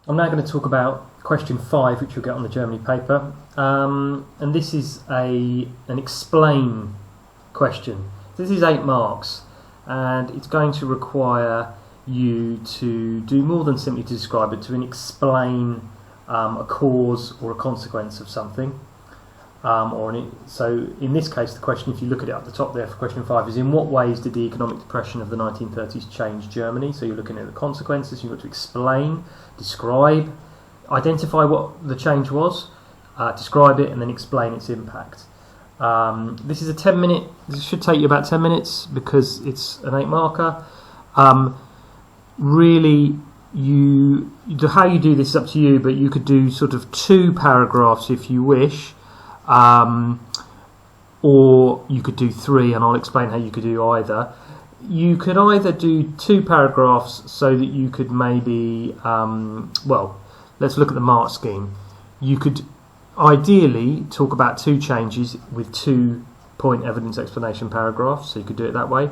I'm now going to talk about question 5, which you'll get on the Germany paper, and this is an explain question. This is 8 marks, and it's going to require you to do more than simply to describe it, to explain a cause or a consequence of something. So in this case, the question, if you look at it up the top there for question 5, is in what ways did the economic depression of the 1930s change Germany? So you're looking at the consequences, you've got to explain, describe, identify what the change was, describe it, and then explain its impact. This is a 10-minute, this should take you about 10 minutes because it's an 8-marker. Really, how you do this is up to you, but you could do sort of 2 paragraphs if you wish. Or you could do 3, and I'll explain how you could do either. You could either do 2 paragraphs so that you could maybe, well, let's look at the mark scheme. You could ideally talk about 2 changes with 2-point evidence explanation paragraphs, so you could do it that way.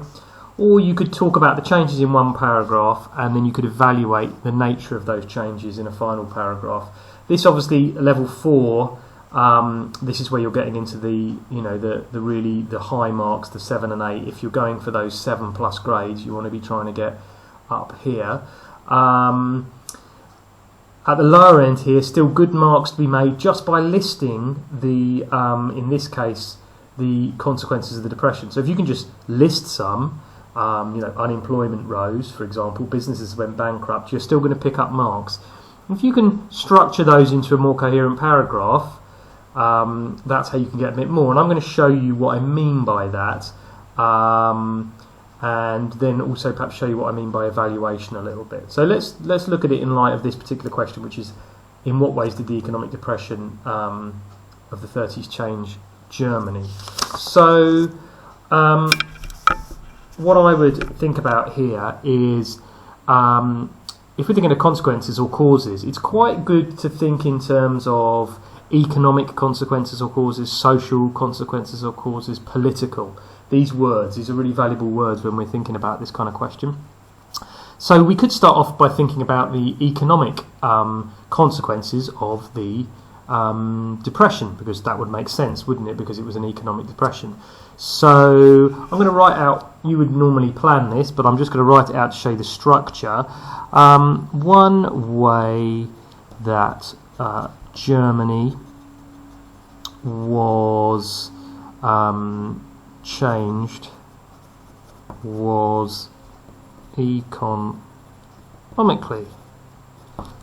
Or you could talk about the changes in 1 paragraph, and then you could evaluate the nature of those changes in a final paragraph. This obviously, level 4, this is where you're getting into the really high marks, the 7 and 8. If you're going for those 7+ grades, you want to be trying to get up here. At the lower end here, still good marks to be made just by listing the, in this case, the consequences of the depression. So if you can just list some, unemployment rose, for example, businesses went bankrupt, you're still going to pick up marks. If you can structure those into a more coherent paragraph, that's how you can get a bit more, and I'm going to show you what I mean by that, and then also perhaps show you what I mean by evaluation a little bit. So let's look at it in light of this particular question, which is, in what ways did the economic depression of the 30s change Germany? So what I would think about here is, if we're thinking of consequences or causes, it's quite good to think in terms of economic consequences or causes, social consequences or causes, political. These are really valuable words when we're thinking about this kind of question. So we could start off by thinking about the economic consequences of the depression, because that would make sense, wouldn't it, because it was an economic depression. So I'm going to write out, you would normally plan this, but I'm just going to write it out to show you the structure. One way that Germany was changed was economically.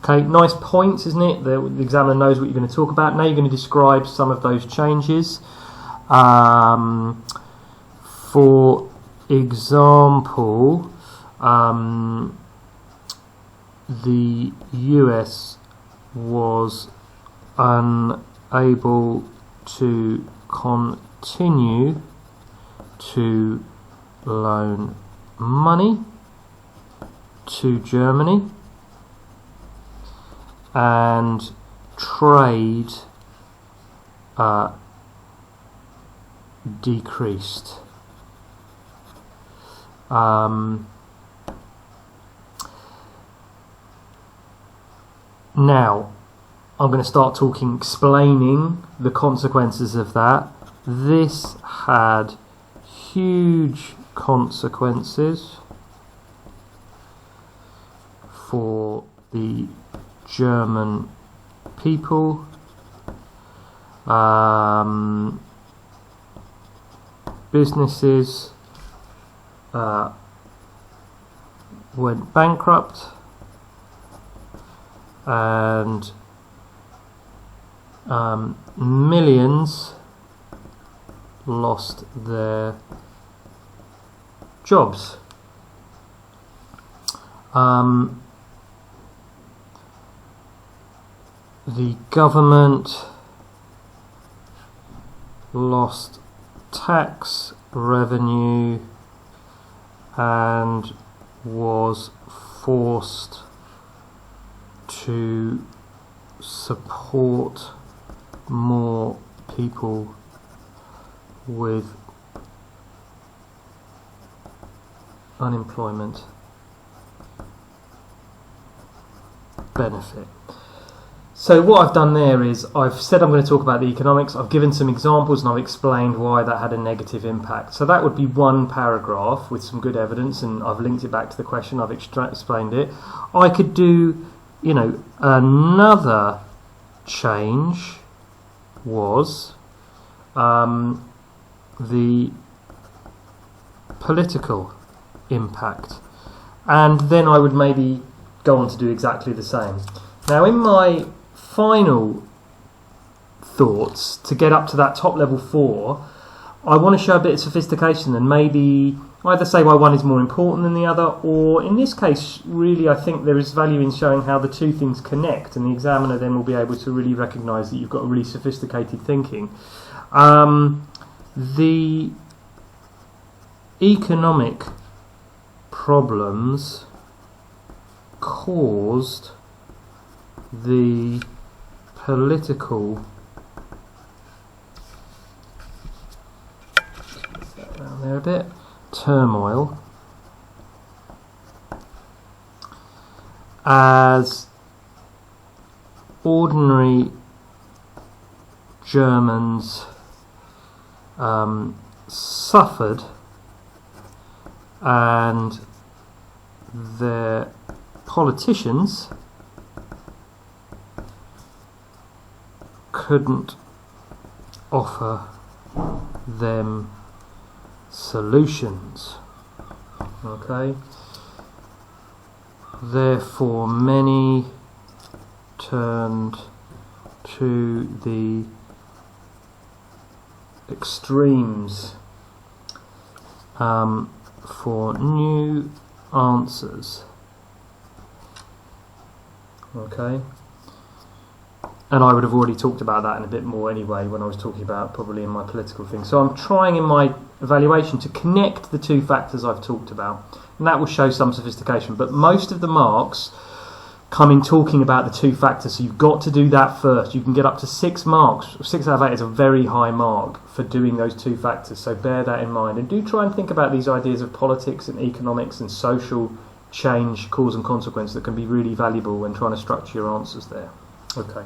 Okay, nice points, isn't it? The examiner knows what you're going to talk about. Now you're going to describe some of those changes. For example, the US was unable to continue to loan money to Germany, and trade decreased. Now I'm going to start explaining the consequences of that. This had huge consequences for the German people. Businesses went bankrupt, and millions lost their jobs. The government lost tax revenue and was forced to support more people with unemployment. benefit. So what I've done there is I've said I'm going to talk about the economics, I've given some examples and I've explained why that had a negative impact. So that would be one paragraph with some good evidence, and I've linked it back to the question, I've explained it. I could do, another change was the political impact, and then I would maybe go on to do exactly the same. Now in my final thoughts, to get up to that top level 4, I want to show a bit of sophistication and maybe either say why one is more important than the other, or in this case really I think there is value in showing how the two things connect, and the examiner then will be able to really recognise that you've got a really sophisticated thinking. The economic problems caused the political down there a bit turmoil as ordinary Germans suffered and their politicians couldn't offer them solutions. Okay. Therefore, many turned to the extremes for new answers. Okay. And I would have already talked about that in a bit more anyway when I was talking about probably in my political thing. So I'm trying in my evaluation to connect the two factors I've talked about, and that will show some sophistication. But most of the marks come in talking about the two factors, so you've got to do that first. You can get up to 6 marks. 6 out of 8 is a very high mark for doing those two factors, so bear that in mind. And do try and think about these ideas of politics and economics and social change, cause and consequence, that can be really valuable when trying to structure your answers there. Okay.